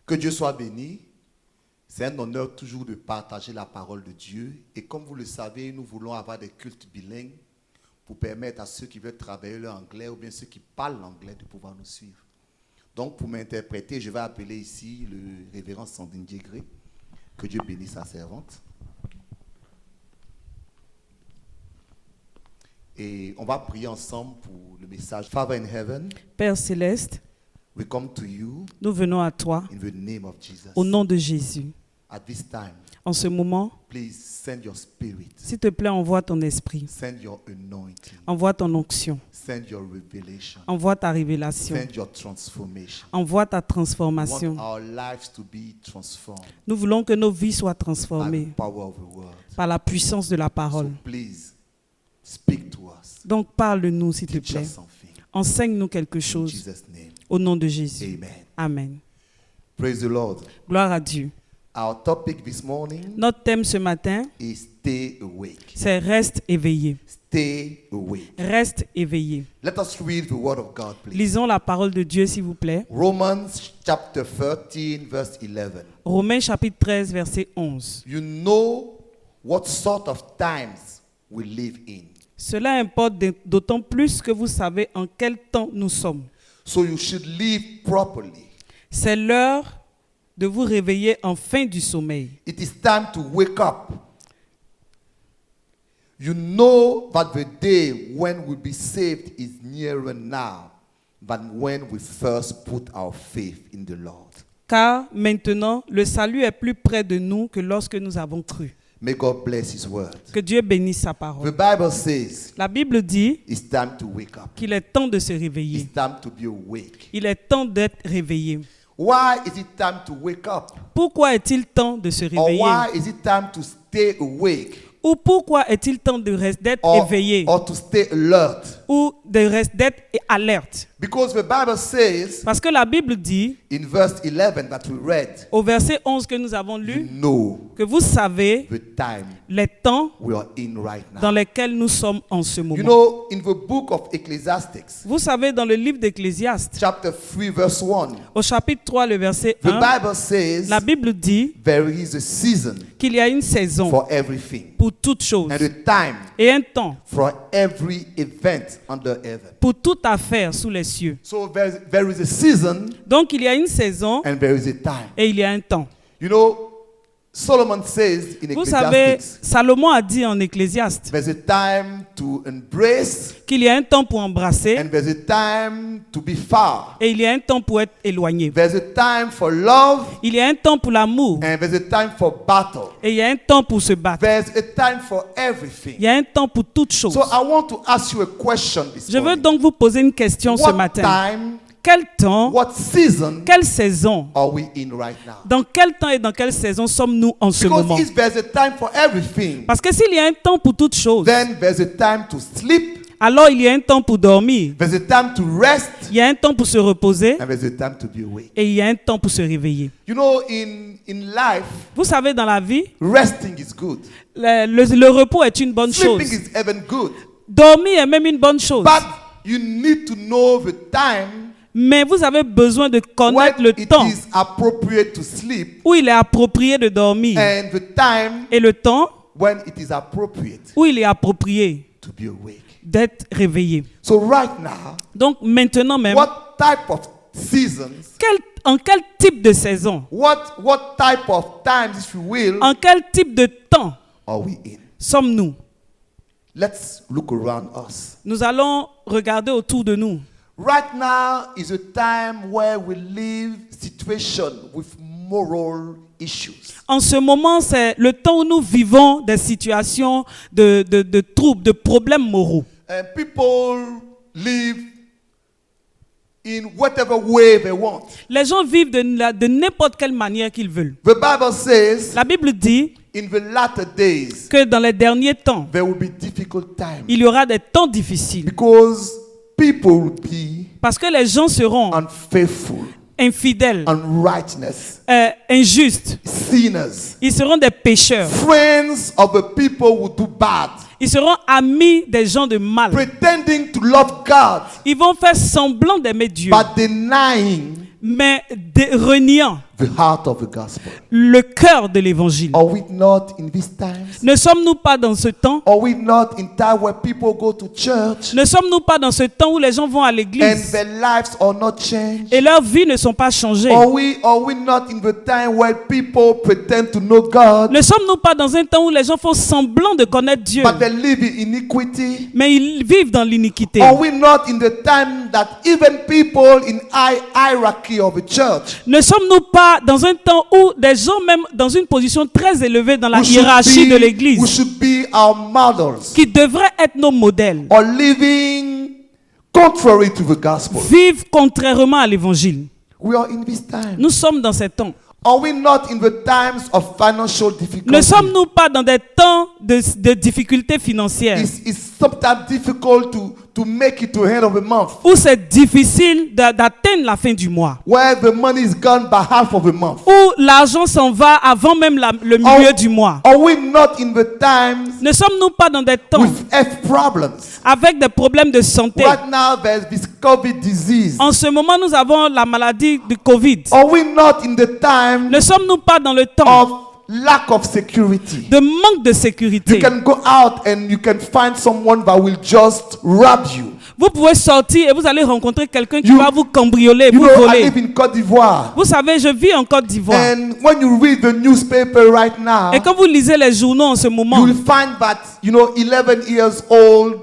Que Dieu soit béni. C'est un honneur toujours de partager la parole de Dieu. Et comme vous le savez, nous voulons avoir des cultes bilingues pour permettre à ceux qui veulent travailler leur anglais ou bien ceux qui parlent l'anglais de pouvoir nous suivre. Donc, pour m'interpréter, je vais appeler ici le révérend Sandrine Diegré. Que Dieu bénisse sa servante. Et on va prier ensemble pour le message. Father in heaven, Père céleste, we come to you nous venons à toi in the name of Jesus. au nom de Jésus. At this time, En ce moment, please send your spirit. s'il te plaît, envoie ton esprit, Send your anointing. envoie ton onction, Send your revelation. envoie ta révélation, Send your transformation. envoie ta We want transformation. our lives to be transformed Nous voulons que nos vies soient by transformées the power of the word. par la puissance de la So parole. please speak to us. Donc parle-nous, s'il te Teach plaît. us something. Enseigne-nous quelque In chose Jesus' name. au nom de Jésus. Amen. Amen. Praise the Lord. Gloire à Dieu. Our topic this morning Notre thème ce matin, is stay awake. c'est reste éveillé. Stay awake. Reste éveillé. Let us read the word of God, please. Lisons la parole de Dieu, s'il vous plaît. Romans chapter 13, verse 11. Romains chapitre 13, verset 11. You know what sort of times we live in. Cela importe d'autant plus que vous savez en quel temps nous sommes. So you should live properly. C'est l'heure de vous réveiller en fin du sommeil. It is time to wake up. You know that the day when we'll be saved is nearer now than when we first put our faith in the Lord. Car maintenant, le salut est plus près de nous que lorsque nous avons cru. May God bless His word. Que Dieu bénisse sa The parole. Bible says La Bible dit it's time to wake up. qu'il est temps de se réveiller. It's time to be awake. Il est temps d'être réveillé. Why is it time to wake up? Pourquoi est-il temps de se Or réveiller? why is it time to stay awake? Ou pourquoi est-il temps d'être éveillé? Or to stay alert? Ou d'être alerte? Because the Bible says Parce que la Bible dit, in verse 11 that we read, au verset 11 que nous avons you lu, know que vous savez the time les temps we are in right now. dans lesquels nous sommes en ce You moment. know, in the book of Ecclesiastes, Vous savez, dans le livre d'Ecclésiaste, chapter 3, verse 1, au chapitre 3, le verset the 1, Bible says la Bible dit there is a season qu'il y a une saison for everything pour toutes choses and a time et un temps for every event under heaven. pour toute affaire sous les cieux. So there is a season Donc il y a une saison and there is a time. et il y a un temps. You know, Solomon says in Vous savez, Ecclesiastes, Salomon a dit en Ecclésiaste there's a time to embrace qu'il y a un temps pour embrasser and there's a time to be far. et il y a un temps pour être éloigné. There's a time for love Il y a un temps pour l'amour and there's a time for battle. et il y a un temps pour se battre. There's a time for Il everything. y a un temps pour toutes choses. So I want to ask you a question this Je veux morning. donc vous poser une question ce What matin. time, Quel temps, what season quelle saison, are we in right now? dans quel temps et dans quelle saison sommes-nous en ce Because moment? if there's a time for everything, Parce que s'il y a un temps pour toutes choses, then there's a time to sleep, alors il y a un temps pour dormir, there's a time to rest, il y a un temps pour se reposer and there's a time to be awake. et il y a un temps pour se réveiller. You know, in life, Vous savez, dans la vie, resting is good. le repos est une bonne chose. Sleeping is even good. Dormir est même une bonne chose. But you need to know the time Mais vous avez besoin de connaître when le it temps is appropriate to sleep où il est approprié de dormir and the time et le temps when it is appropriate où il est approprié to be awake. d'être réveillé. So right now, Donc maintenant même, what type of seasons, en quel type de saison, what type of times, if you will, en quel type de temps are we in? sommes-nous? Let's look around us. Nous allons regarder autour de nous. Right now is a time where we live situation with moral issues. En ce moment, c'est le temps où nous vivons des situations de troubles, de problèmes moraux. And people live in whatever way they want. Les gens vivent de n'importe quelle manière qu'ils veulent. The Bible says La Bible dit in the latter days que dans les derniers temps, there will be difficult times il y aura des temps difficiles. because people will be Parce que les gens seront unfaithful, infidèles, unrighteous, injustes. sinners. Ils seront des pécheurs. Friends of the people will do bad, Ils seront amis des gens de mal. pretending to love God, Ils vont faire semblant d'aimer Dieu, but denying mais reniant the heart of the gospel? le cœur de l'évangile. Are we not in these times? Ne sommes-nous pas dans ce temps? Are we not in time where people go to church Ne sommes-nous pas dans ce temps où les gens vont à and l'église their lives are not changed? et leurs vies ne sont pas changées? Are we not in the time where people pretend to know God, Ne sommes-nous pas dans un temps où les gens font semblant de connaître Dieu, but they live in iniquity? mais ils vivent dans l'iniquité? Are we not in the time that even people in hierarchy of the church Ne sommes-nous pas dans un temps où des gens même dans une position très élevée dans la who hiérarchie de who l'église, should be our models qui devraient être nos modèles, are living contrary to the gospel? vivent contrairement à l'évangile? We are in this time. Nous sommes dans ces temps. Are we not in the times of financial Ne difficulty? sommes-nous pas dans des temps de difficultés financières It's sometimes difficult to make it to the end of the month, où c'est difficile d'atteindre la fin du mois, where the money is gone by half of the month. où l'argent s'en va avant même le milieu du mois? Are we not in the times Ne sommes-nous pas dans des temps with health problems? avec des problèmes de santé? Right now, there's this COVID disease. En ce moment, nous avons la maladie du Covid. Are we not in the time Ne sommes-nous pas dans le temps of lack of security? de manque de sécurité? You can go out and you can find someone that will just rob you. Vous pouvez sortir et vous allez rencontrer quelqu'un qui You- va vous cambrioler, You vous know, I voler. live in Côte d'Ivoire. Vous savez, je vis en Côte d'Ivoire. And when you read the newspaper right now, Et quand vous lisez les journaux en ce you moment, will find that, 11 years old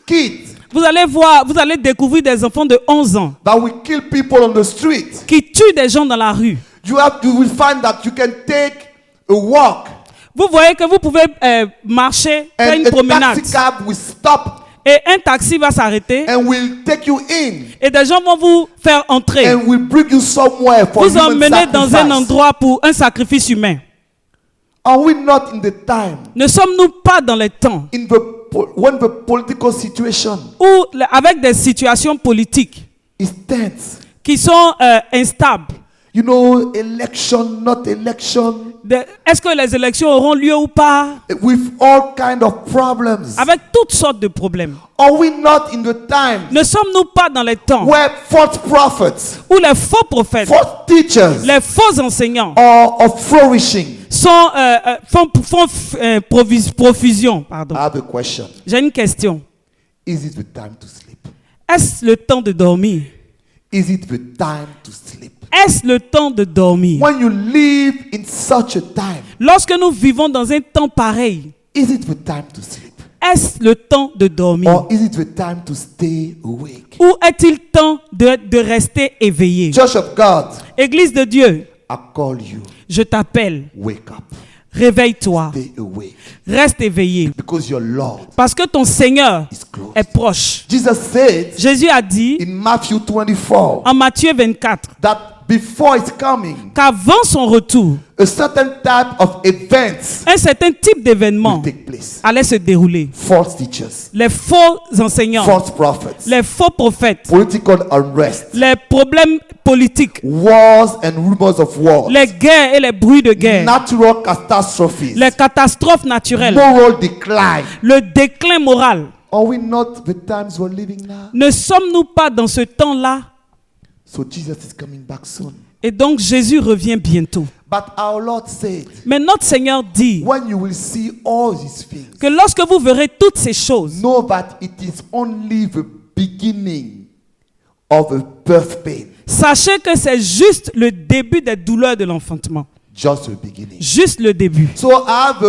kids vous allez voir, vous allez découvrir des enfants de 11 ans that will kill people on the street. qui tuent des gens dans la rue. You will find that you can take a walk Vous voyez que vous pouvez marcher, faire and une a promenade. taxi cab will stop Et un taxi va s'arrêter and will take you in et des gens vont vous faire entrer. and will bring you somewhere for Vous human emmener dans un sacrifice. endroit pour un sacrifice humain. Are we not in the time Ne sommes-nous pas dans les temps when the political situation où, avec des situations politiques is tense? qui sont instables, Election, not election, est-ce que les élections auront lieu ou pas? with all kind of problems. Avec toutes sortes de problèmes. Are we not in the time Ne sommes-nous pas dans les temps where false prophets, où les faux prophètes, false teachers les faux enseignants are flourishing? font profusion? Pardon. I have a question. J'ai une question. Is it the time to sleep? Est-ce le temps de dormir? Is it the time to sleep? Est-ce le temps de dormir? When you live in such a time, Lorsque nous vivons dans un temps pareil, is it the time to sleep? est-ce le temps de dormir? Or is it the time to stay awake? Ou est-il temps de rester éveillé? Church of God, Église de Dieu, I call you. je t'appelle. Wake up. Réveille-toi. Stay awake. Reste éveillé. Because your Lord Parce que ton Seigneur is close. est proche. Jesus said Jésus a dit in Matthew 24 en Matthieu 24 that before it's coming, qu'avant son retour, a certain type of events un certain type d'événement will take place. allait se dérouler. False teachers, Les faux enseignants, false prophets, les faux prophètes, political unrest, les problèmes politiques, wars and rumors of wars, les guerres et les bruits de guerre, natural catastrophes, les catastrophes naturelles, moral decline. le déclin moral. Are we not the times we're living now? Ne sommes-nous pas dans ce temps-là? So Jesus is coming back soon. Et donc Jésus revient bientôt. But our Lord said, Mais notre Seigneur dit when you will see all these things, que lorsque vous verrez toutes ces choses, know that it is only the beginning of a birth pain. sachez que c'est juste le début des douleurs de l'enfantement. Just the beginning. Juste le début. So I have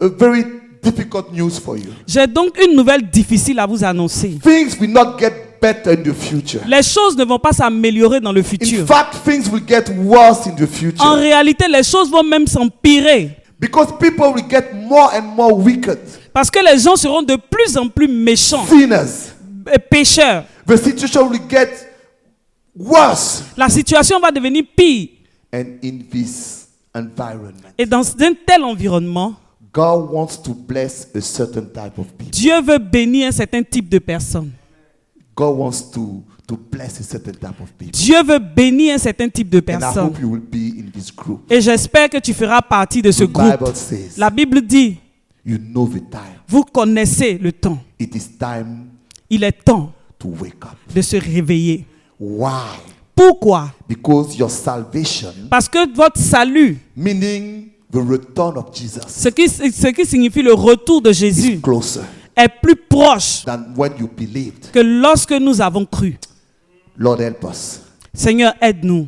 a very difficult news for you. J'ai donc une nouvelle difficile à vous annoncer. Things will not get better in the future. Les choses ne vont pas s'améliorer dans le In futur. fact, things will get worse in the En future. réalité, les choses vont même s'empirer. Because people will get more and more wicked. Parce que les gens seront de plus en plus méchants, Sinners. pécheurs. The situation will get worse. La situation va devenir pire. And in this environment, Et dans un tel environnement, God wants to bless a certain type of people. Dieu veut bénir un certain type de personnes. God wants to bless a certain type of people. Dieu veut bénir un certain type de And I personnes. hope you will be in this group. Et j'espère que tu feras partie de ce The groupe. Bible says, La Bible dit, you know the time. vous connaissez le temps. It is time Il est temps to wake up. de se réveiller. Why? Pourquoi? Because your salvation, Parce que votre salut, meaning the return of Jesus, ce qui signifie le retour de Jésus, is closer est plus proche than when you believed. que lorsque nous avons cru. Lord, help us. Seigneur, aide-nous.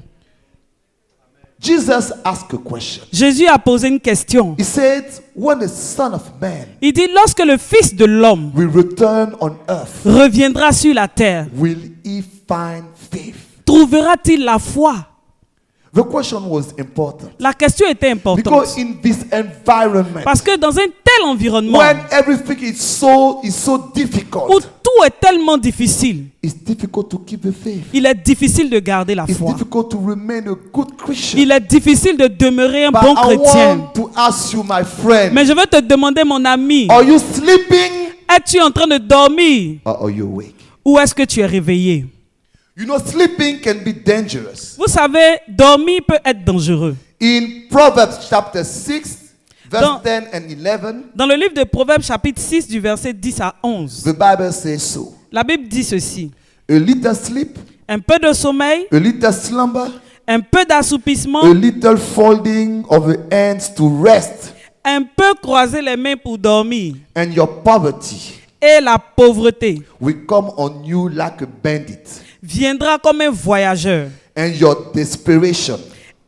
Jesus asked a question. Jésus a posé une question. He said, when the Son of Man Il dit, lorsque le Fils de l'homme will return on earth, reviendra sur la terre, will he find faith? trouvera-t-il la foi? The question was important. La question était importante. Because in this environment, Parce que dans un tel environnement when everything is so où difficult, tout est tellement difficile, it's difficult to keep the faith. il est difficile de garder la It's foi. difficult to remain a good Christian. Il est difficile de demeurer un But bon I chrétien. want to ask you, my friend, Mais je veux te demander, mon ami, are you sleeping es-tu en train de dormir or are you awake? ou est-ce que tu es réveillé? You know, sleeping can be dangerous. Vous savez, dormir peut être dangereux. In Proverbs chapter 6, verse Dans- 10 and 11, Dans le livre de Proverbes, chapitre 6, du verset 10 à 11, the Bible says so. la Bible dit ceci. A little sleep, Un peu de sommeil, a little slumber, un peu d'assoupissement, a little folding of the hands to rest, un peu croiser les mains pour dormir, and your poverty et la pauvreté will come on you like a bandit, viendra comme un voyageur, and your desperation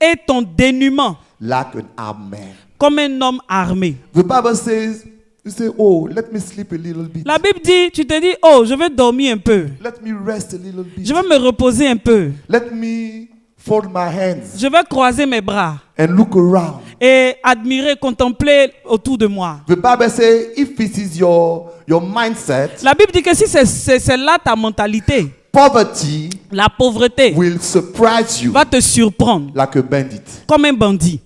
et ton dénuement like an armed man. comme un homme armé. The Bible says, you say, oh, let me sleep a little bit. La Bible dit, tu te dis, oh, je vais dormir un peu, Let me rest a little bit. je vais me reposer un peu, Let me fold my hands je vais croiser mes bras and look around. et admirer, contempler autour de moi. The Bible says, if it is your mindset, La Bible dit que si c'est là ta mentalité, poverty la pauvreté will surprise you va te surprendre like a bandit. comme un bandit.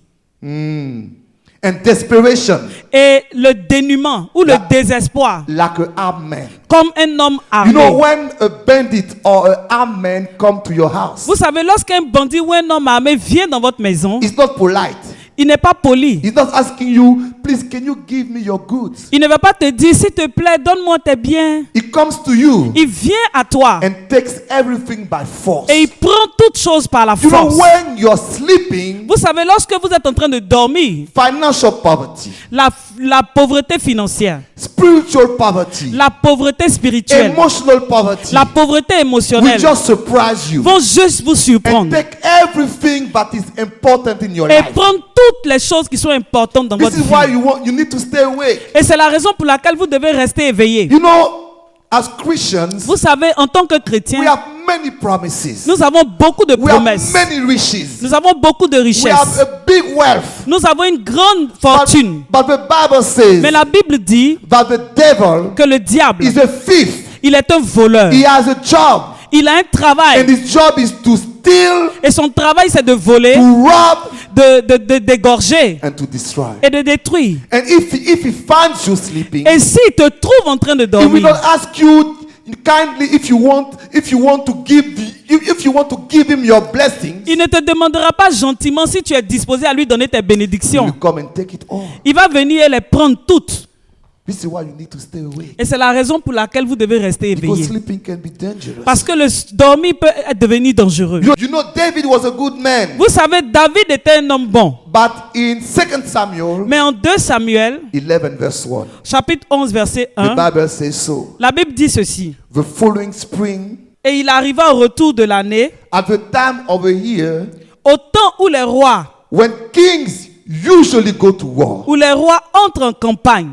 And desperation Et le dénuement ou le La- désespoir like an armed man. comme un homme armé. You know, when a bandit or an armed man come to your house, Vous savez, lorsqu'un bandit ou un homme armé vient dans votre maison, it's not polite. il n'est pas poli. He's not asking you, please, can you give me your goods? Il ne va pas te dire, s'il te plaît, donne-moi tes biens. He comes to you Il vient à toi and takes everything by force. et il prend toutes choses par la You know, force. when you're sleeping, Vous savez, lorsque vous êtes en train de dormir, financial poverty, la pauvreté financière, spiritual poverty, la pauvreté spirituelle, emotional poverty la pauvreté will émotionnelle just surprise you vont juste vous and surprendre take everything that is important in your et life. prendre toutes les choses qui sont importantes dans This votre is why vie. you need to stay awake. Et c'est la raison pour laquelle vous devez rester éveillé. You know, as Christians, Vous savez, en tant que we chrétien, have many promises. nous avons beaucoup de We have promesses. many riches. Nous avons beaucoup de We have richesses. a big wealth. Nous avons une grande But, fortune. but the Bible says Mais la Bible dit that the devil que le diable, is a thief. il est un voleur. He has a job, Il a un and travail. his job is to steal, Et son travail, c'est de voler, to rob, d'égorger and to destroy. et de détruire. And if he finds you sleeping, Et s'il te trouve en train de he will dormir, not ask you kindly if you want to give him your blessings. il ne te demandera pas gentiment si tu es disposé à lui donner tes He bénédictions. will come and take it all. Il va venir et les prendre toutes. This is why you need to stay awake. Et c'est la raison pour laquelle vous devez rester Because éveillé. sleeping can be dangerous. Parce que le dormir peut devenir dangereux. You know, David was a good man. Vous savez, David était un homme bon. But in 2 Samuel Mais en 2 Samuel, 11 verse 1, chapitre 11, verset the 1, Bible says so. la Bible dit ceci. The following spring, Et il arriva au retour de l'année, at the time of the year, au temps où les rois kings usually go to war. où les rois entrent en campagne.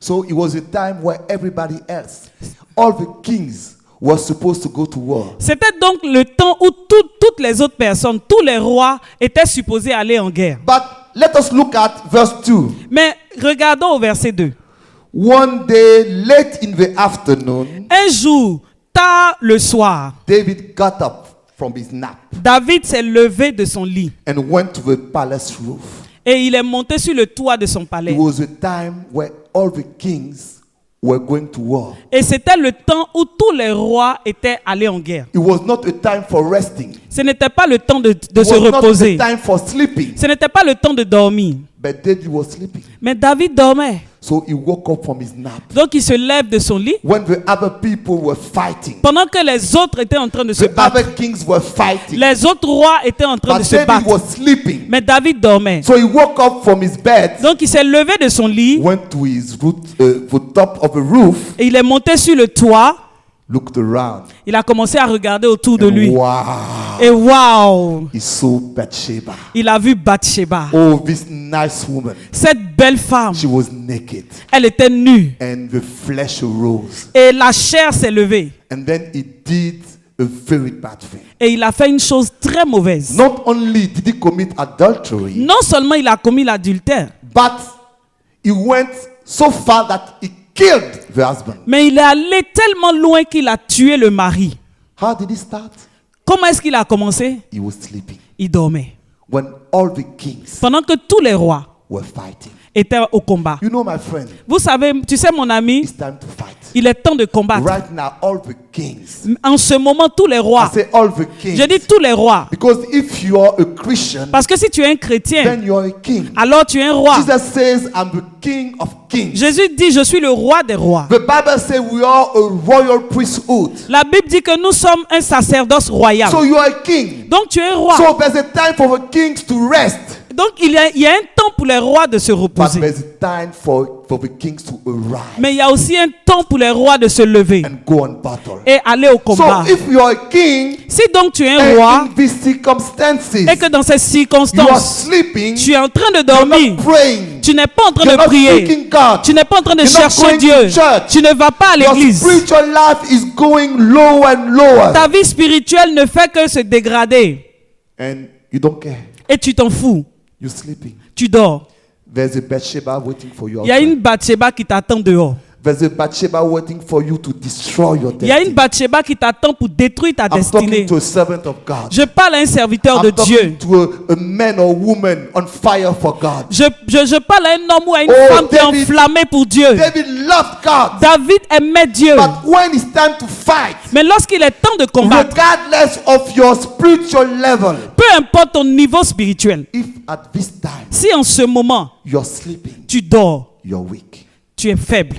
So it was a time where everybody else, all the kings, were supposed to go to war. C'était donc le temps où toutes les autres personnes, tous les rois étaient supposés aller en guerre. But let us look at verse 2. Mais regardons au verset 2. One day, late in the afternoon, Un jour, tard le soir, David got up from his nap David s'est levé de son lit and went to the palace roof. et il est monté sur le toit de son It palais. was a time where all the kings were going to war. Et c'était le temps où tous les rois étaient allés en guerre. It was not a time for resting. Ce n'était pas le temps de It se was not reposer. a time for sleeping. Ce n'était pas le temps de dormir. But David was sleeping. Mais David dormait. So he woke up from his nap. Donc il se lève de son lit When the other people were fighting, pendant que les autres étaient en train de se the battre. other kings were fighting, Les autres rois étaient en train de but se David battre. was sleeping. Mais David dormait. So he woke up from his bed, Donc il s'est levé de son lit went to the top of the roof, et il est monté sur le toit. looked around. Il a commencé à regarder autour de And lui. wow, Et waouh, he saw Bathsheba. il a vu Bathsheba. Oh, this nice woman. Cette belle femme, She was naked, elle était nue. and the flesh arose. Et la chair s'est levée. And then he did a very bad thing. Et il a fait une chose très mauvaise. Not only did he commit adultery, Non seulement il a commis l'adultère, but he went so far that he killed the husband. mais il est allé tellement loin qu'il a tué le mari. How did he start? Comment est-ce qu'il a commencé? He was sleeping. Il dormait. When all the kings Pendant que tous les rois were fighting. étaient au combat. You know, my friend, Vous savez, tu sais mon ami, it's time to fight. il est temps de combattre. Right now, all the kings. En ce moment, tous les I rois, say all the kings. je dis tous les rois, Because if you are a Christian, parce que si tu es un chrétien, then you are a king. alors tu es un roi. Jesus says, I'm the king of kings. Jésus dit, je suis le roi des rois. The Bible says we are a royal priesthood. La Bible dit que nous sommes un sacerdoce royal. So you are a king. Donc tu es un roi. So there's a time for the kings to rest. Donc il y a un temps pour les rois de se But reposer. there's a time for the kings to arise Mais il y a aussi un temps pour les rois de se lever and go on battle. et aller au combat. So if you are a king Si donc tu es un and roi in these circumstances et que dans ces you are circonstances, sleeping, tu es en train de you're dormir, not praying, tu n'es pas en train you're de not prier, seeking God, tu n'es pas en train de You're not chercher going to Dieu, church. tu ne vas pas à your l'église. spiritual life is going lower and lower, Ta vie spirituelle ne fait que se dégrader and you don't care. et tu t'en fous. You're sleeping. Tu dors. There's a Bathsheba waiting for you Il y a outside. une Bathsheba qui t'attend dehors. There's a Bathsheba waiting for you to destroy your Il y a une destiny. Bathsheba qui t'attend pour détruire ta I'm talking destinée. to a servant of God. Je parle à un serviteur de I'm talking Dieu. to a man or woman on fire for God. Je parle à un homme ou à une Oh, femme qui est David- enflammée pour Dieu. David loved God, David aimait Dieu. but when it's time to fight, Mais lorsqu'il est temps de combattre, regardless of your spiritual level, peu importe ton niveau spirituel, if at this time si en ce moment you're sleeping, tu dors, you're weak, tu es faible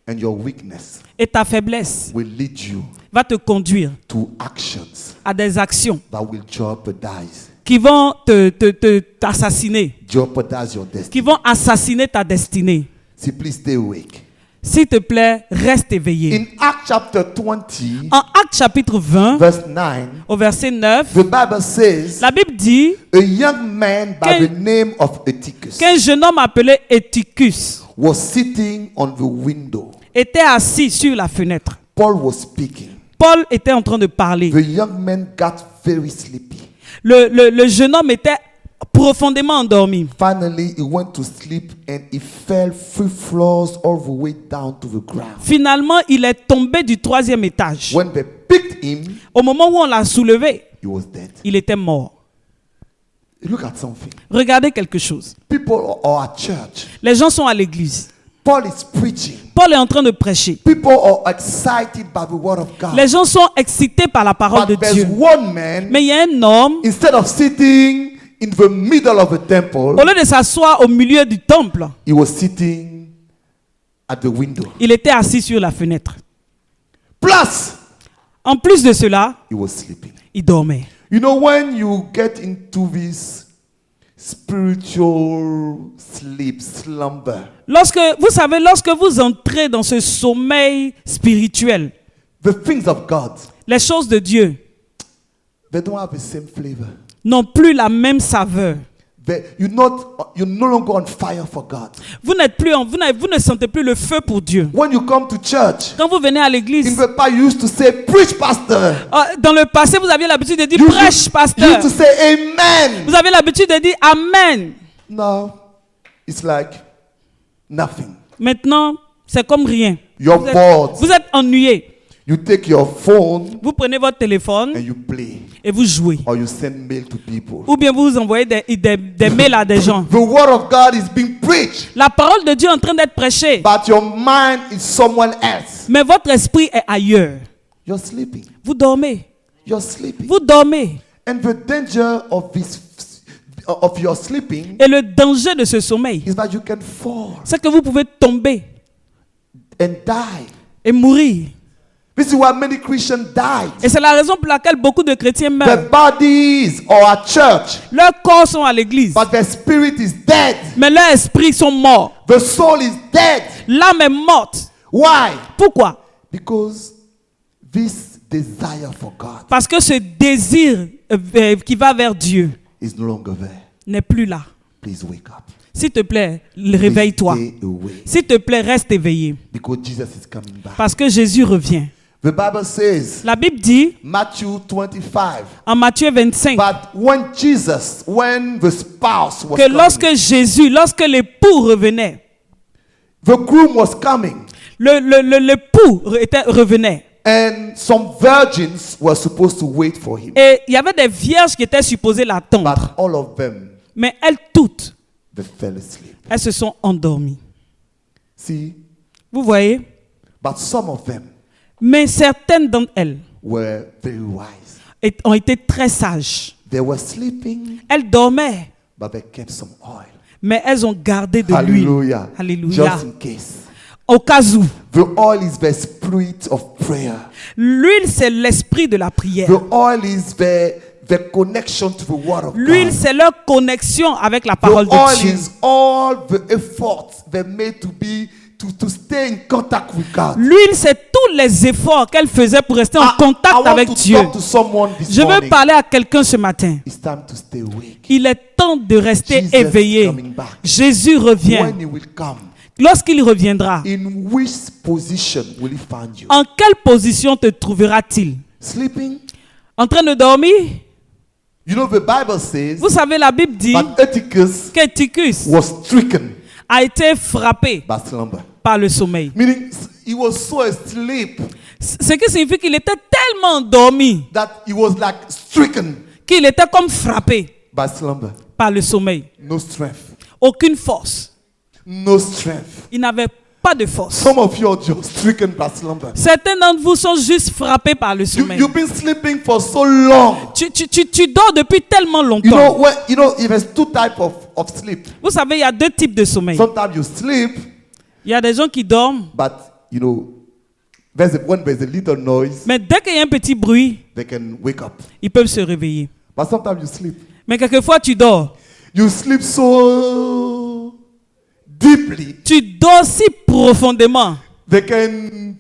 and your weakness et ta faiblesse will lead you va te conduire to actions à des actions that will jeopardize qui vont t'assassiner, your qui destiny. vont assassiner ta destinée. See, please stay awake. S'il te plaît, reste éveillé. In Acts chapter 20, En Actes chapitre 20, verse 9, au verset 9, the Bible says, la Bible dit a young man by the name of Eutychus qu'un jeune homme appelé Eutychus was sitting on the window. était assis sur la fenêtre. Paul was speaking. Paul était en train de parler. The young man got very sleepy. Le jeune homme était profondément endormi. Finally, he went to sleep and he fell 3 floors all the way down to the ground. Finalement, il est tombé du 3e étage. When they picked him, Au moment où on l'a soulevé, he was dead. il était mort. Look at something. Regardez quelque chose. People are at church. Les gens sont à l'église. Paul is preaching. Paul est en train de prêcher. People are excited by the word of God. Les gens sont excités par la parole de But there's Dieu. one man, Mais il y a un homme, instead of sitting in the middle of the temple, au lieu de s'asseoir au milieu du temple, he was sitting at the window. il était assis sur la fenêtre. Plus, En plus de cela, he was sleeping. il dormait. You know, when you get into this spiritual sleep, slumber, Lorsque vous entrez dans ce sommeil spirituel, the things of God, les choses de Dieu they don't have the same flavor. n'ont plus la même saveur. You're no longer on fire for God. Vous ne sentez plus le feu pour Dieu. When you come to church, Quand vous venez à in l'église, the past you used to say, preach, pastor. dans le passé, vous aviez l'habitude de dire You prêche, used pasteur. to say amen. Vous avez l'habitude de dire amen. Now, it's like nothing. Maintenant, c'est comme rien. You're bored. Vous êtes ennuyé. You take your phone Vous prenez votre téléphone and you play. et vous jouez. Or you send mail to people. Ou bien vous envoyez des mails à des gens. The word of God is being preached, La parole de Dieu est en train d'être prêchée. but your mind is someone else. Mais votre esprit est ailleurs. You're sleeping. Vous dormez. You're sleeping. Vous dormez. And the danger of of your sleeping Et le danger de ce sommeil, is that you can fall c'est que vous pouvez tomber and die. et mourir. This is why many Christians died. Et c'est la raison pour laquelle beaucoup de chrétiens meurent. Their bodies are at church, Leurs corps sont à l'église, but their spirit is dead. mais leurs esprits sont morts. The soul is dead. L'âme est morte. Why? Pourquoi? Because this desire for God Parce que ce désir qui va vers Dieu is no longer there. n'est plus là. Please wake up. S'il te plaît, Please réveille-toi. stay awake. S'il te plaît, reste éveillé. Because Jesus is coming back. Parce que Jésus revient. The Bible says, La Bible dit, Matthew 25, en Matthieu 25, but when the spouse was que lorsque coming, Jésus, lorsque l'époux revenait, the groom was coming, l'époux revenait. and some virgins were supposed to wait for him. Et il y avait des vierges qui étaient supposées l'attendre. But all of them, Mais elles toutes, they fell asleep. elles se sont endormies. See, Vous voyez? but some of them Mais certaines d'entre elles were very wise. ont été très sages. They were sleeping, Elles dormaient, but they kept some oil. mais elles ont gardé de l'huile. Hallelujah. Alléluia. Just in case. Au cas où. The oil is the spirit of prayer. L'huile, c'est l'esprit de la prière. The oil is the connection to the word of L'huile, God. c'est leur connexion avec la The parole oil de Dieu. is all the efforts they made to stay in contact with God. L'huile, c'est tous les efforts qu'elle faisait pour rester en I contact want avec to Dieu. talk to someone this Je veux morning. parler à quelqu'un ce matin. It's time to stay awake. Il est temps de rester Jesus éveillé. is coming back. Jésus revient. When he will come, Lorsqu'il reviendra, in which position will he find you? en quelle position te trouvera-t-il? Sleeping? En train de dormir? You know the Bible says Vous savez, la Bible dit that Eutychus qu'Eutychus was stricken a été frappé by slumber. par le sommeil. Meaning he was so asleep Ce qui signifie qu'il était tellement endormi that he was like stricken qu'il était comme frappé by slumber. par le sommeil. No strength. Aucune force. No strength. Il n'avait pas de force. Some of you are just stricken by slumber. Certains d'entre vous sont juste frappés par le sommeil. You've been sleeping for so long. Tu dors depuis tellement You longtemps. know, there's two types of sleep. Vous savez, il y a deux types de sommeil. Sometimes you sleep, Il y a des gens qui dorment, but when there's a little noise, mais dès qu'il y a un petit bruit, they can wake up. ils peuvent se réveiller. But sometimes you sleep. Mais quelquefois, tu dors. You sleep so deeply. Tu dors si profondément. They can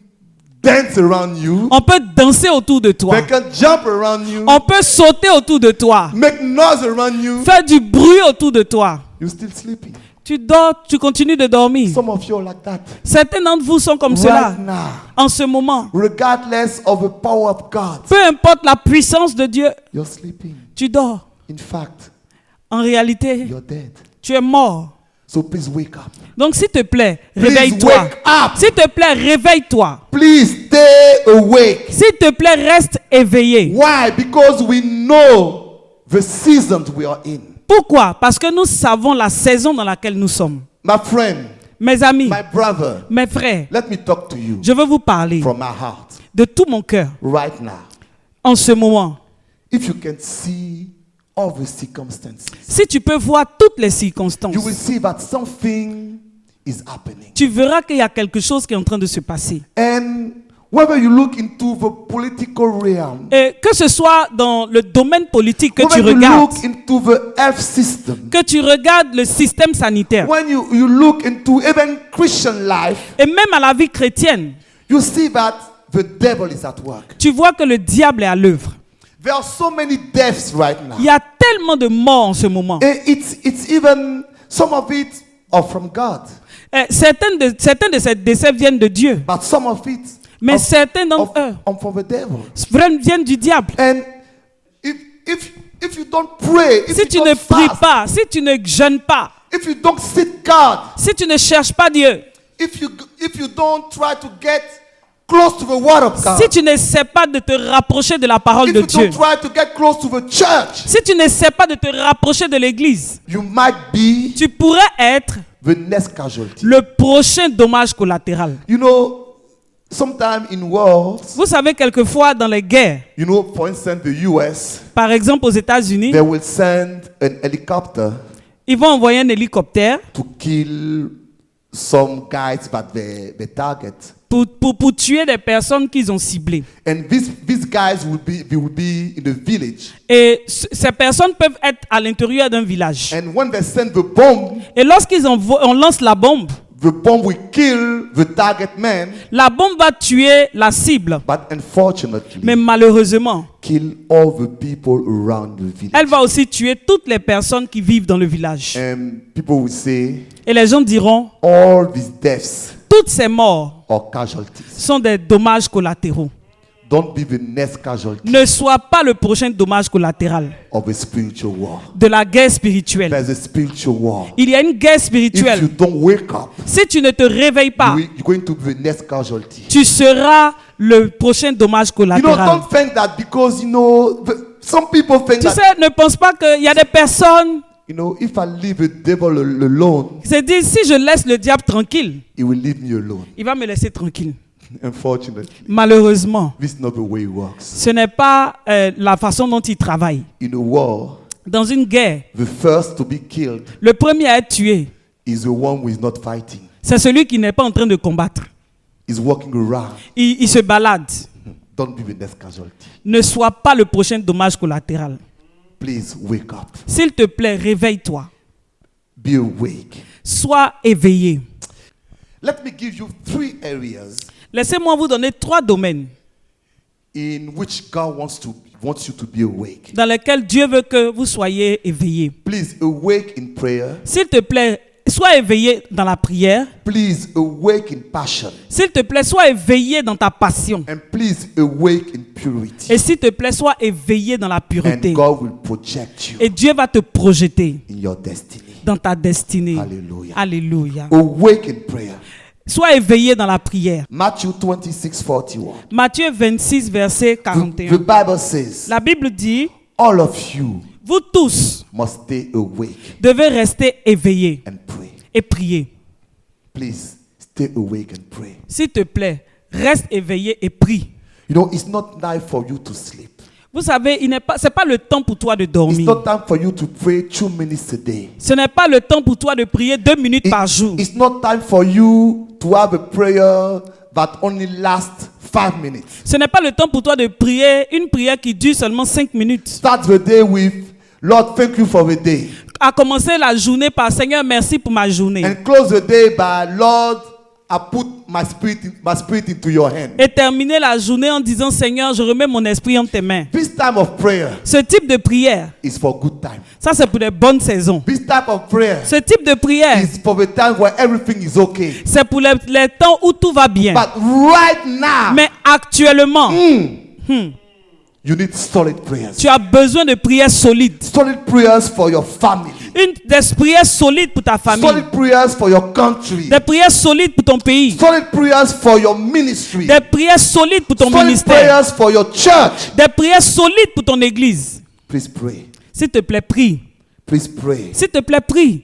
dance around you. On peut danser autour de toi. They can jump around you. On peut sauter autour de toi. Make noise around you. Faire du bruit autour de toi. You're still sleeping. Tu dors, tu continues de dormir. Some of you are like that. Certains d'entre vous sont comme cela Right now. en ce moment. Regardless of the power of God, Peu importe la puissance de Dieu, you're sleeping. tu dors. In fact, En réalité, you're dead. tu es mort. So please wake up. Donc s'il te plaît, Please réveille-toi. wake up. S'il te plaît, réveille-toi. Please stay awake. S'il te plaît, reste éveillé. Why? Because we know the season we are in. Pourquoi? Parce que nous savons la saison dans laquelle nous sommes. My friend, Mes amis, my brother, mes frères, let me talk to you je veux vous parler from my heart de tout mon cœur right now. en ce moment. If you can see all the circumstances, Si tu peux voir toutes les circonstances, you will see that something is happening. tu verras qu'il y a quelque chose qui est en train de se passer. And whether you look into the political realm, Et que ce soit dans le domaine politique que tu whether you regardes, look into the health system, que tu regardes le système sanitaire, when you look into even Christian life, et même à la vie chrétienne, you see that the devil is at work. tu vois que le diable est à l'œuvre. There are so many deaths right now. Il y a tellement de morts en ce moment. And it's even, some of it are from God, Certains de ces décès viennent de Dieu, but some of it mais certains d'entre eux are from the devil. viennent du diable. And if you don't pray, if Si you tu ne don't pries fast, pas, si tu ne jeûnes pas, if you don't seek God, si tu ne cherches pas Dieu, if you don't try to get close to the word of God, si tu n'essaies pas de te rapprocher de la parole if de you Dieu, don't try to get close to the church, si tu n'essaies pas de te rapprocher de l'église, you might be tu pourrais être the next casualty. le prochain dommage collatéral. You know, Sometimes in wars, Vous savez, quelquefois dans les guerres, you know, for instance, the US, par exemple aux États-Unis, they will send an helicopter ils vont envoyer un hélicoptère to kill some guys that they target. pour tuer des personnes qu'ils ont ciblées. And these guys will be in the village. Et ces personnes peuvent être à l'intérieur d'un village. And when they send the bomb, Et on lance la bombe, the bomb will kill the target man, la bombe va tuer la cible. but unfortunately, Mais malheureusement, kill all the people around the village. elle va aussi tuer toutes les personnes qui vivent dans le village. And people will say, Et les gens diront, all these deaths toutes ces morts or casualties. sont des dommages collatéraux. Don't be the next casualty Ne sois pas le prochain dommage collatéral of a spiritual war. de la guerre spirituelle. There's a spiritual war. Il y a une guerre If you spirituelle. don't wake up, Si tu ne te réveilles pas, you're going to be the next casualty. tu seras le prochain dommage You know, collatéral. don't think that because, you know, some people think Tu that, sais, ne pense pas qu'il y a des personnes you know, if I leave the devil alone, qui se disent, si je laisse le diable tranquille, he will leave me alone. il va me laisser tranquille. Unfortunately, Malheureusement, this is not the way it works. ce n'est pas la façon dont il travaille. In a war, Dans une guerre, the first to be killed le premier à être tué, is the one who is not fighting. c'est celui qui n'est pas en train de combattre. He's walking around. Il se balade. Don't be the next casualty. Ne sois pas le prochain dommage collatéral. Please wake up. S'il te plaît, réveille-toi. Be awake. Sois éveillé. Let me give you 3 areas Laissez-moi vous donner 3 domaines in which God wants you to be awake. dans lesquels Dieu veut que vous soyez éveillés. Please awake in prayer. S'il te plaît, sois éveillé dans la prière. Please awake in passion. S'il te plaît, sois éveillé dans ta passion. And please awake in purity. Et s'il te plaît, sois éveillé dans la pureté. And God will project you Et Dieu va te projeter in your destiny. dans ta destinée. Hallelujah. Alléluia. Awake in prayer. Sois éveillé dans la prière. Matthew 26:41. Matthieu 26, verset The 41. Bible says, La Bible dit, all of you vous tous must stay awake devez rester éveillés and pray. et prier. Please stay awake and pray. S'il te plaît, reste éveillé et prie. You know, it's not time for you to sleep. Vous savez, c'est pas le temps pour toi de It's dormir. not time for you to pray 2 minutes a day. Ce n'est pas le temps pour toi de prier 2 minutes par jour. It's not time for you to have a prayer that only lasts 5 minutes. Ce n'est pas le temps pour toi de prier une prière qui dure seulement 5 minutes. Start the day with, Lord, thank you for the day. À commencer la journée par Seigneur, merci pour ma journée. And close the day by, Lord, I put my spirit into your hand. Et terminer la journée en disant Seigneur, je remets mon esprit entre tes mains. This time of prayer Ce type de prière, is for good time. ça c'est pour les bonnes saisons. This type of prayer Ce type de prière, is for the time where everything is okay. c'est pour les temps où tout va bien. But right now, Mais actuellement, you need solid prayers. tu as besoin de prières solides. Solid prayers for your family. Des prières solides pour ta famille. Solid prayers for your country. Des prières solides pour ton pays. Solid prayers for your ministry. Des prières solides pour ton Solid ministère. prayers for your church. Des prières solides pour ton église. Please pray. S'il te plaît, prie. Please pray. S'il te plaît, prie.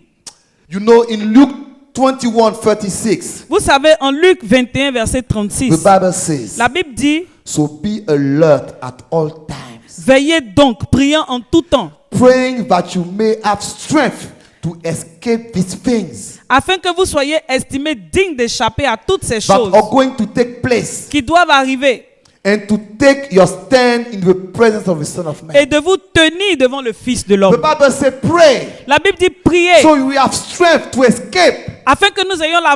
You know, in Luke 21:36, Vous savez, en Luc 21, verset the 36, Bible says, la Bible dit, so be alert at all times, veillez donc, priant en tout temps, praying that you may have strength to escape these things afin que vous soyez estimés dignes d'échapper à toutes ces that choses are going to take place, qui doivent arriver and to take your stand in the presence of the Son of Man. et de vous tenir devant le Fils de The l'homme. Bible says, pray, La Bible dit, priez, so you will have strength to escape. afin que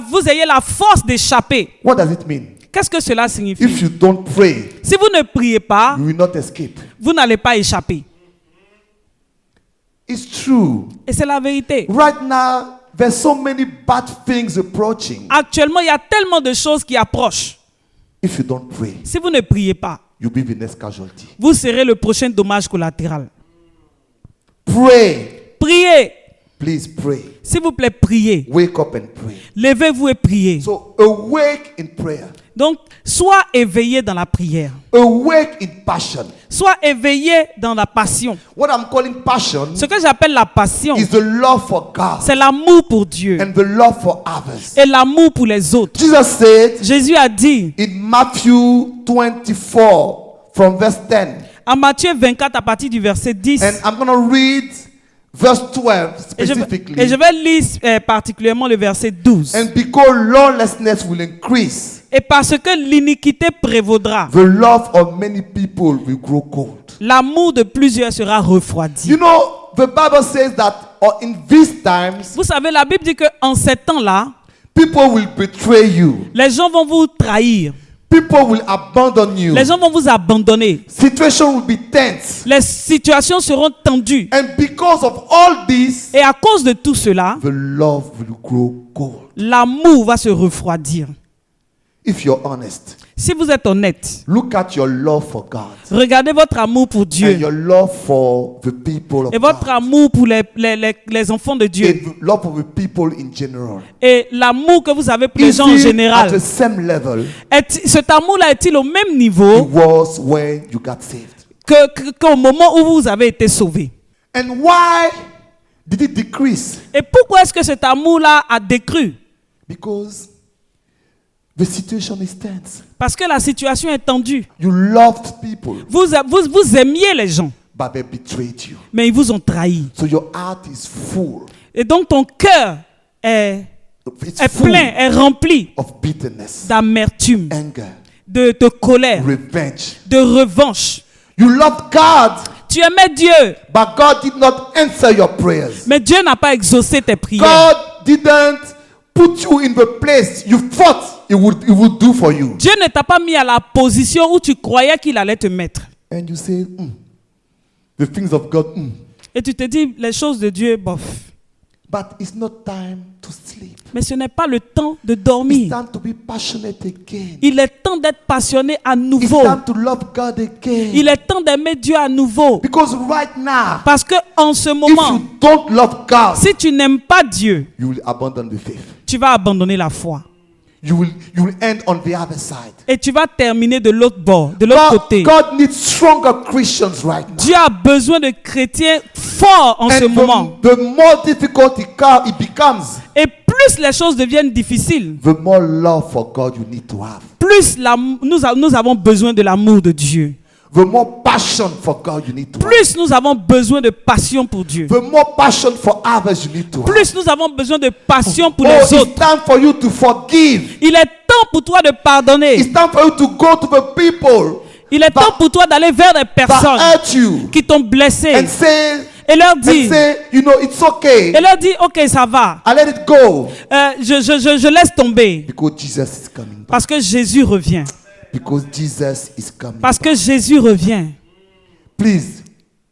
vous ayez la force d'échapper. What does it mean? Qu'est-ce que cela signifie? If you don't pray, Si vous ne priez pas, you will not escape. vous n'allez pas échapper. It's true. Et c'est la vérité. Right now, there's so many bad things approaching. Actuellement, il y a tellement de choses qui approchent. If you don't pray, Si vous ne priez pas, you'll be the next casualty. vous serez le prochain dommage collatéral. Pray. Priez. Please pray. S'il vous plaît, priez. Wake up and pray. Levez-vous et priez. So awake in prayer. Donc, sois éveillé dans la prière. Awake in passion. Sois éveillé dans la passion. What I'm calling passion Ce que j'appelle la passion, is the love for God c'est l'amour pour Dieu and the love for others. et l'amour pour les autres. Jesus said Jésus a dit in Matthew 24 from verse 10, en Matthieu 24 à partir du verset 10, and I'm going to read verse 12 et je specifically. vais lire particulièrement le verset 12. And because lawlessness will increase, Et parce que l'iniquité prévaudra, the love of many people will grow cold. l'amour de plusieurs sera refroidi. You know, the Bible says that in these times, Vous savez, la Bible dit qu'en ces temps-là, people will betray you. les gens vont vous trahir. People will abandon you. Les gens vont vous abandonner. Situation will be tense. Les situations seront tendues. And because of all this, Et à cause de tout cela, the love will grow cold. l'amour va se refroidir. If you're honest, Si vous êtes honnête, look at your love for God regardez votre amour pour and Dieu your love for the people of et votre God amour pour les enfants de Dieu and the love of the people in general. et l'amour que vous avez pour les Is gens en it at général. the same level Cet amour-là est-il au même it niveau was when you got saved? qu'au moment où vous avez été sauvé? And why did it decrease? Et pourquoi est-ce que cet amour-là a décru? Because the situation is tense. Parce que la situation est tendue. You loved people, Vous aimiez les gens, but they betrayed you. mais ils vous ont trahi. So your heart is full. Et donc ton cœur est It's full plein, est rempli of bitterness, d'amertume, anger, de colère, revenge. de revanche. You loved God, Tu aimais Dieu, but God did not answer your prayers. mais Dieu n'a pas exaucé tes prières. God didn't put you in the place you thought He would do for you. Dieu ne t'a pas mis à la position où tu croyais qu'il allait te mettre. And you say, the things of God, Et tu te dis, les choses de Dieu, bof. but it's not time to sleep. Mais ce n'est pas le temps de It's dormir. time to be passionate again. Il est temps d'être passionné à It's nouveau. time to love God again. Il est temps d'aimer Dieu à nouveau. Because right now, Parce que en ce if moment, you don't love God, si tu n'aimes pas Dieu, you will abandon the faith. tu vas abandonner la foi. You will end on the other side. Et tu vas terminer de l'autre bord, de l'autre côté. God needs stronger Christians right now. Dieu a besoin de chrétiens forts en ce moment. The more difficult it becomes, Et plus les choses deviennent difficiles, the more love for God you need to have. plus nous avons besoin de l'amour de Dieu. The more passion for God you need to have. Plus nous avons besoin de passion pour Dieu. The more passion for others you need to have. Plus nous avons besoin de passion pour Oh, les it's autres. time for you to forgive. Il est temps pour toi de pardonner. It's time for you to go to the people Il est temps pour toi d'aller vers des that personnes hurt you qui t'ont blessé and say, et leur dire, it's okay. et leur dire, ok, ça va. I let it go. Je laisse tomber. Because Jesus is coming back. Parce que Jésus revient. Because Jesus is coming Parce que back. Jésus revient. Please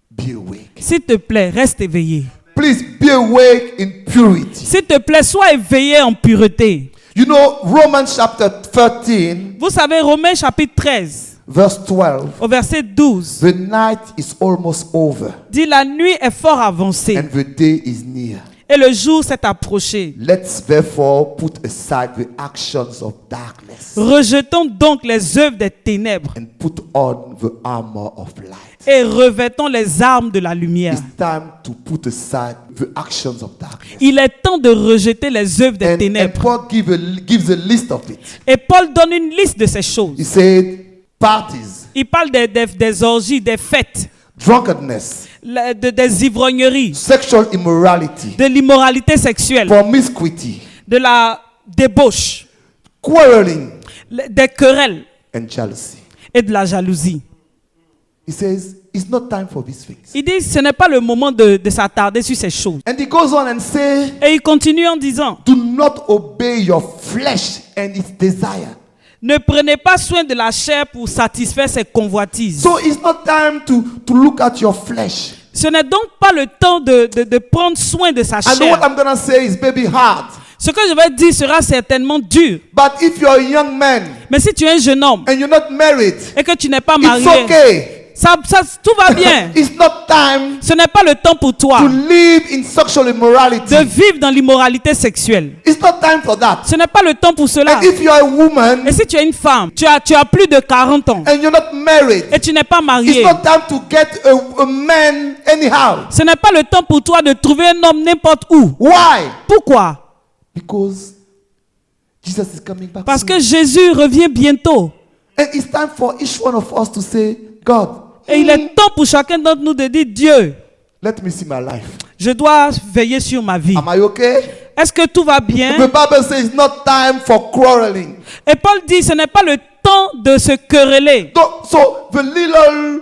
be awake. S'il te plaît, reste éveillé. Please be awake in purity. S'il te plaît, sois éveillé en pureté. You know, Romans chapter 13, Vous savez, Romains chapitre 13, verse 12. au verset 12, The night is almost over dit la nuit est fort avancée and the day is near. et le jour s'est approché. Let's therefore put aside the actions of darkness Rejetons donc les œuvres des ténèbres and put on the armor of light. et revêtons les armes de la lumière. It's time to put aside the actions of darkness. Il est temps de rejeter les œuvres des And ténèbres. Paul gives a list of it. Et Paul donne une liste de ces choses. He said, parties, Il parle des orgies, des fêtes, drunkenness, des ivrogneries, sexual immorality, de l'immoralité sexuelle, promiscuity, de la débauche, quarreling, des querelles and jealousy. et de la jalousie. He says, it's not time for these things. Il dit ce n'est pas le moment de s'attarder sur ces choses. And he goes on and says, Et il continue en disant, do not obey your flesh and its desire. ne prenez pas soin de la chair pour satisfaire ses convoitises. So it's not time to look at your flesh. Ce n'est donc pas le temps de prendre soin de sa I know what chair. I'm going to say is maybe hard. Ce que je vais dire sera certainement dur. But if you're a young man Mais si tu es un jeune homme and you're not married, et que tu n'es pas it's marié, okay. Tout va bien. It's not time Ce n'est pas le temps pour toi to live in sexual immorality. de vivre dans l'immoralité sexuelle. It's not time for that. Ce n'est pas le temps pour cela. And if you are a woman Et si tu es une femme, tu as plus de 40 ans and you're not married, et tu n'es pas it's marié, not time to get a man anyhow. ce n'est pas le temps pour toi de trouver un homme n'importe où. Why? Pourquoi? Because Jesus is coming back Parce soon. que Jésus revient bientôt. And it's time for each one of us to say, God, Et il est temps pour chacun d'entre nous de dire, Dieu, let me see my life. je dois veiller sur ma vie. Am I okay? Est-ce que tout va bien? The Bible says it's not time for quarreling. Et Paul dit, ce n'est pas le temps de se quereller. So the little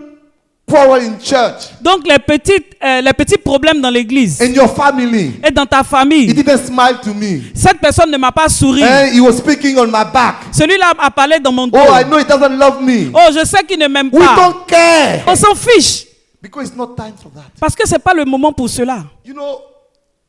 quarrel in church, Donc les petits problèmes dans l'église in your family, et dans ta he famille, didn't smile to me. cette personne ne m'a pas souri. And he was speaking on my back. Celui-là a parlé dans mon dos. Oh, I know he doesn't love me. Oh, je sais qu'il ne m'aime We pas. don't care. On s'en fiche. Because it's not time for that. Parce que ce n'est pas le moment pour cela. You know,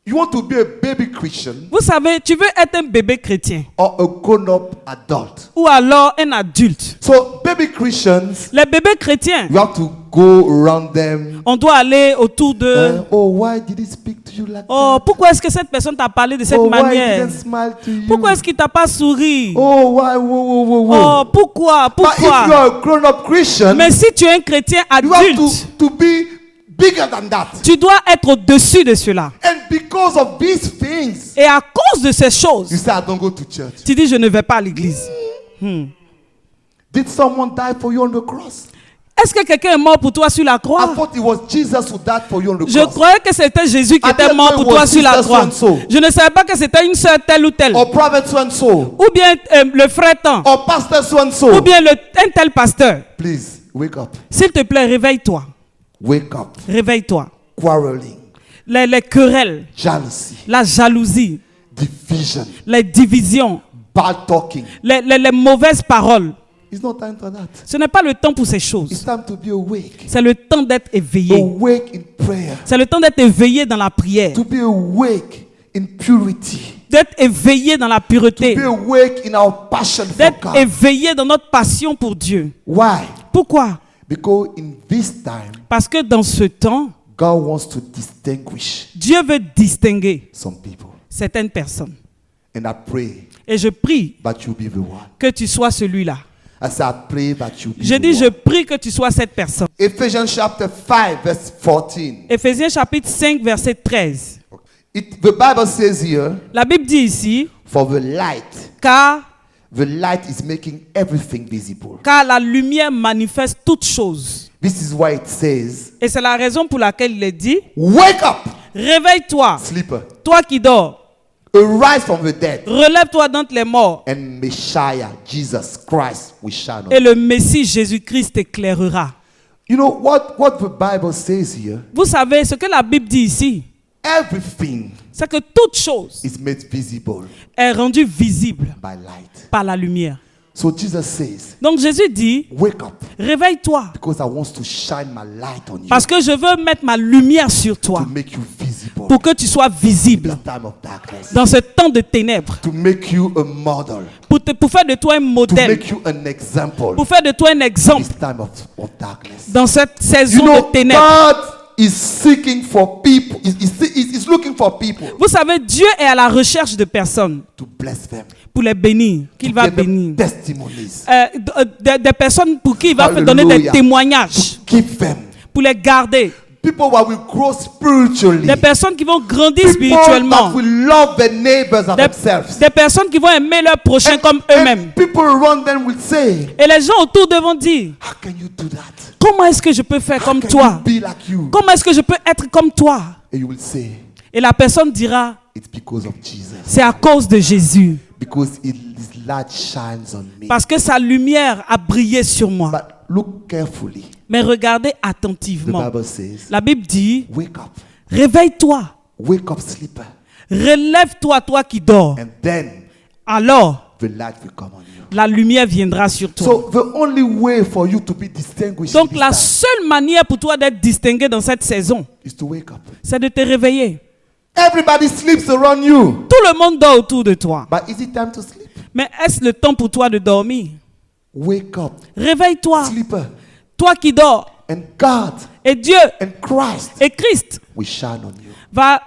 you want to be a baby Christian Vous savez, tu veux être un bébé chrétien or a grown-up adult. ou alors un adulte. So baby Christians, Les bébés chrétiens, you have to go around them. on doit aller autour d'eux. Oh, why did he speak to you like Oh, that? pourquoi est-ce que cette personne t'a parlé de cette Oh, why he manière? didn't smile to you? Pourquoi est-ce qu'il t'a pas souri? Oh, why? Whoa. Oh, pourquoi? But if you Pourquoi? are a grown-up Christian, Mais si tu es un chrétien you have adulte, to be bigger than that. tu dois être au-dessus de cela. And because of these things, Et à cause de ces you choses, say, I don't go to church. tu dis, je ne vais pas à l'église. Did someone die for you on the cross? Est-ce que quelqu'un est mort pour toi sur la I croix? thought it was Jesus who died for you on the Je cross. croyais que c'était Jésus qui I était didn't mort know pour it was toi sur la sister croix. so-and-so. Je ne savais pas que c'était une sœur telle ou telle. Or prophet so and so. Ou bien le frère tant. Or pastor so and Ou so. bien un tel pasteur. Please wake up. S'il te plaît, réveille-toi. Wake up. Réveille-toi. Quarreling, Les querelles, jealousy, la jalousie, division, les divisions, bad talking. les mauvaises paroles. It's not time for that. Ce n'est pas le temps pour ces It's choses. time to be awake. C'est le temps d'être éveillé. Awake in prayer. C'est le temps d'être éveillé dans la prière. To be awake in purity. D'être éveillé dans la pureté. Be awake in our passion for D'être God. éveillé dans notre passion pour Dieu. Why? Pourquoi? Because in this time, Parce que dans ce temps, God wants to distinguish Dieu veut distinguer some people. certaines personnes. And I pray Et je prie that you be the one. que tu sois celui-là. I say, I pray that you be Je the dis, je one. prie que tu sois cette personne. Ephesians chapter 5, verse 14. Éphésiens chapitre 5, verset 13. The Bible says here, La Bible dit ici, for the light is making everything visible. car la lumière manifeste toutes choses. This is why it says, Et c'est la raison pour laquelle il est dit, wake up, réveille-toi, sleeper, toi qui dors, arise from the dead, relève-toi d'entre les morts, and Messiah, Jesus Christ, will shine on et you. le Messie Jésus-Christ t'éclairera. You know what the Bible says here? Vous savez ce que la Bible dit ici, Everything c'est que toute chose is made visible est rendue visible by light. par la lumière. So Jesus says, Donc Jésus dit, wake up, réveille-toi, because I want to shine my light on you parce que je veux mettre ma lumière sur toi, to make you visible pour que tu sois visible in this time of darkness, dans ce temps de ténèbres, to make you a model, pour faire de toi un to modèle, make you an example pour faire de toi un in exemple this time of darkness. dans cette You saison know, de ténèbres. God is seeking for people. He's looking for people Vous savez, Dieu est à la recherche de personnes to bless them, pour les bénir, qu'il to va give them bénir. testimonies, Des personnes pour qui il va donner des Hallelujah. témoignages, to keep them. pour les garder. People that will grow spiritually. Des personnes qui vont grandir People spirituellement. that will love their neighbors and Des, themselves. des personnes qui vont aimer leurs prochains comme eux-mêmes. And people around them will say, Et les gens autour d'eux vont dire, how can you do that? comment est-ce que je peux faire How comme can toi? you be like you? Comment est-ce que je peux être comme toi? And you will say, Et la personne dira, it's because of Jesus. c'est à cause de Jésus. Because his light shines on me. Parce que sa lumière a brillé sur moi. But look carefully. Mais regardez The attentivement. Bible says, La Bible dit, wake up. réveille-toi, Wake up, sleeper. relève-toi, toi qui dors. And then Alors, the light will come on you. la lumière viendra sur toi. So the only way for you to be distinguished Donc in la this seule manière pour toi d'être distingué dans cette saison, time is to wake up. c'est de te réveiller. Everybody sleeps around you. Tout le monde dort autour de toi. But is it time to sleep? Mais est-ce le temps pour toi de dormir? Wake up, Réveille-toi, sleeper. toi qui dors. And God Et Dieu and Christ et Christ will shine on you. va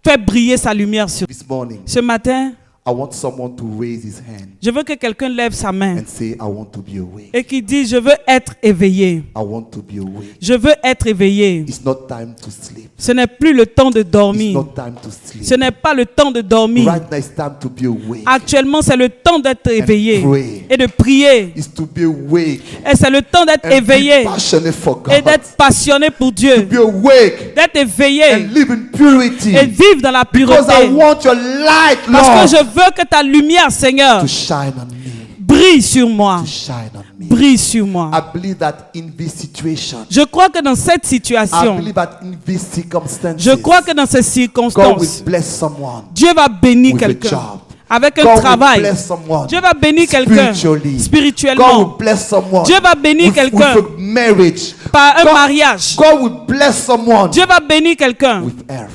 faire briller sa lumière sur This morning, ce matin. I want someone to raise his hand Je veux que quelqu'un lève sa main and say, I want to be awake. et qui dit, je veux être éveillé. I want to be awake. Je veux être éveillé. It's not time to sleep. Ce n'est plus le temps de It's dormir. not time to sleep. Ce n'est pas le temps de dormir. Right now, it's time to be awake. Actuellement, c'est le temps d'être éveillé pray. et de prier. It's to be awake Et c'est le temps d'être and éveillé be passionate for et God. d'être passionné pour To Dieu. be awake D'être éveillé and live in purity. et vivre dans la Because I pureté. want your light, Parce Lord, que je veux que ta lumière, Seigneur, to shine on me. brille sur moi. To shine on me. Brille sur moi. I believe that in this situation, Je crois que dans cette I situation, believe that in these circumstances, je crois que dans ces God circonstances, will bless someone Dieu va bénir with a quelqu'un job. avec un God will travail. bless someone Dieu va bénir quelqu'un spiritually. God spirituellement. will bless someone Dieu va bénir quelqu'un with a marriage. par un God- mariage. God will bless someone Dieu va bénir quelqu'un with health.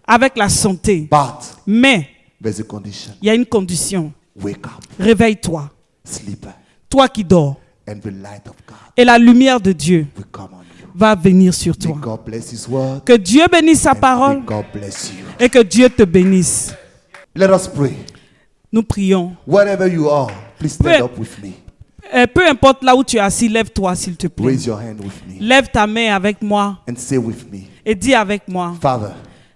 avec la santé. But Mais there's a condition. il y a une condition. Wake up, Réveille-toi, sleeper, toi qui dors. and the light of God Et la lumière de Dieu will come on you. va venir sur May toi. God bless His word. Que Dieu bénisse sa And may parole God bless you. et que Dieu te bénisse. Let us pray. Nous prions. Wherever you are, please stand Pray. up with me. Peu importe là où tu es assis, lève-toi s'il te plaît. Raise your hand with me Lève ta main avec moi and say with me, et dis avec moi, Father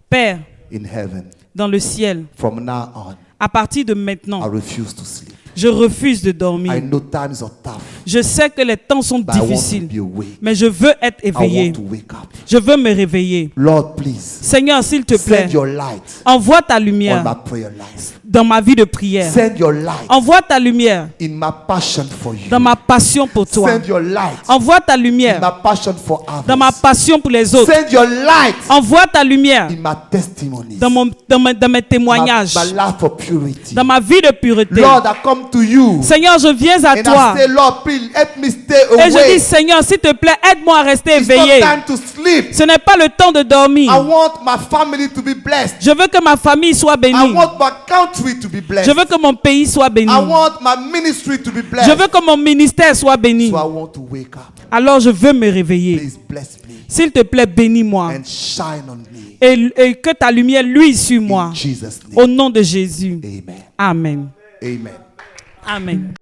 Père, in heaven, dans le ciel, from now on, à partir de I maintenant, refuse to sleep. je refuse de I dormir. know times are tough, Je sais que les temps sont but I want to difficiles, be awake. mais je veux être I éveillé. want to wake up. Je veux me réveiller. Lord, please Seigneur, s'il te plaît, send your light envoie ta on lumière my prayer life. dans ma vie de prière. Send your light Envoie ta lumière in my passion for you. dans ma passion pour toi. Send your light Envoie ta in lumière my passion for dans ma others. passion pour les autres. Send your light Envoie ta lumière in my testimonies. dans mes témoignages, My life for purity. dans ma vie de pureté. Lord, I come to you Seigneur, je viens à and toi I say, Lord, please help me stay et je dis, awake. Seigneur, s'il te plaît, aide-moi à rester It's not éveillé. time to sleep. Ce n'est pas le temps de dormir. I want my family to be blessed. Je veux que ma famille soit I bénie. want my country to be blessed. Je veux que mon pays soit béni. I want my ministry to be blessed. Je veux que mon ministère soit béni. So I want to wake up. Alors je veux me réveiller. Please bless me S'il te plaît, bénis-moi. and shine on me. Et que ta lumière luise sur moi. In Jesus' Au name. nom de Jésus. Amen. Amen. Amen. Amen.